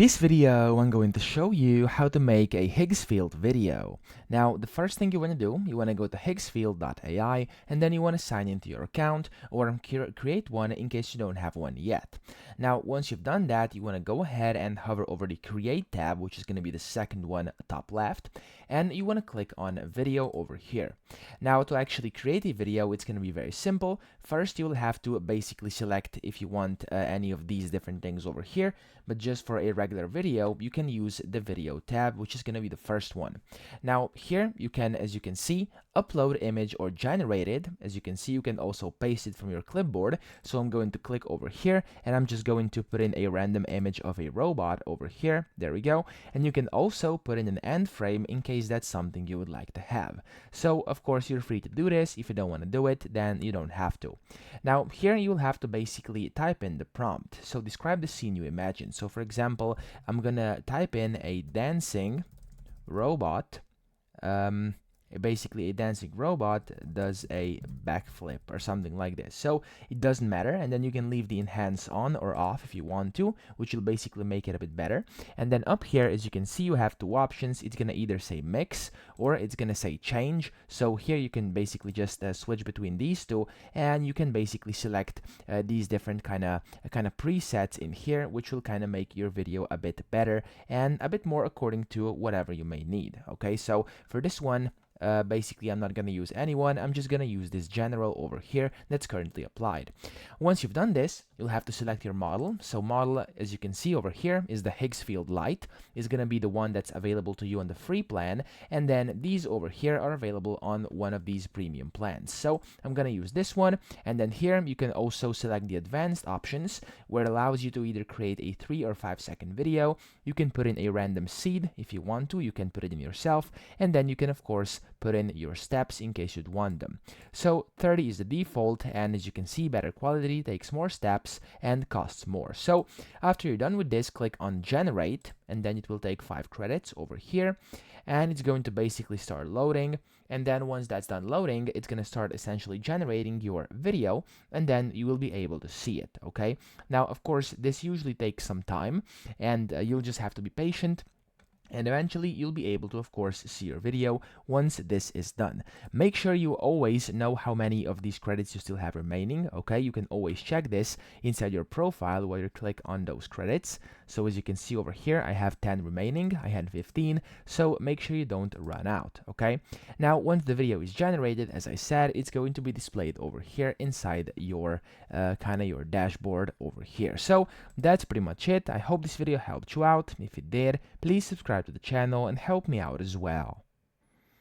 In this video, I'm going to show you how to make a Higgsfield video. Now, the first thing you want to do, you want to go to Higgsfield.ai and then you want to sign into your account or create one in case you don't have one yet. Now, once you've done that, you want to go ahead and hover over the Create tab, which is going to be the second one top left, and you want to click on Video over here. Now, to actually create a video, it's going to be very simple. First, you will have to basically select if you want any of these different things over here, but just for a regular video, you can use the Video tab, which is going to be the first one. Now, here you can, as you can see, upload image or generate it. As you can see, you can also paste it from your clipboard. So I'm going to click over here and I'm just going to put in a random image of a robot over here. There we go. And you can also put in an end frame in case that's something you would like to have. So of course you're free to do this. If you don't want to do it, then you don't have to. Now here you'll have to basically type in the prompt. So describe the scene you imagine. So for example, I'm gonna type in a dancing robot. Basically a dancing robot does a backflip or something like this. So it doesn't matter, and then you can leave the enhance on or off if you want to, which will basically make it a bit better. And then up here, as you can see, you have two options. It's gonna either say mix or it's gonna say change. So here you can basically just switch between these two, and you can basically select these different kind of presets in here, which will kind of make your video a bit better and a bit more according to whatever you may need. Okay, so for this one, basically I'm not going to use anyone. I'm just going to use this general over here that's currently applied. Once you've done this, you'll have to select your model. So model, as you can see over here, is the Higgsfield Lite. Is going to be the one that's available to you on the free plan, and then these over here are available on one of these premium plans. So I'm going to use this one, and then here you can also select the advanced options, where it allows you to either create a 3 or 5 second video. You can put in a random seed if you want to. You can put it in yourself, and then you can of course put in your steps in case you'd want them. So 30 is the default, and as you can see, better quality takes more steps and costs more. So after you're done with this, click on generate, and then it will take 5 credits over here, and it's going to basically start loading. And then once that's done loading, it's going to start essentially generating your video, and then you will be able to see it. Okay, now of course this usually takes some time, and you'll just have to be patient. And eventually you'll be able to of course see your video once this is done. Make sure you always know how many of these credits you still have remaining. Okay, you can always check this inside your profile while you click on those credits. So as you can see over here, I have 10 remaining. I had 15, so make sure you don't run out. Okay, now once the video is generated, as I said, it's going to be displayed over here inside your your dashboard over here. So that's pretty much it. I hope this video helped you out. If it did, please subscribe to the channel and help me out as well.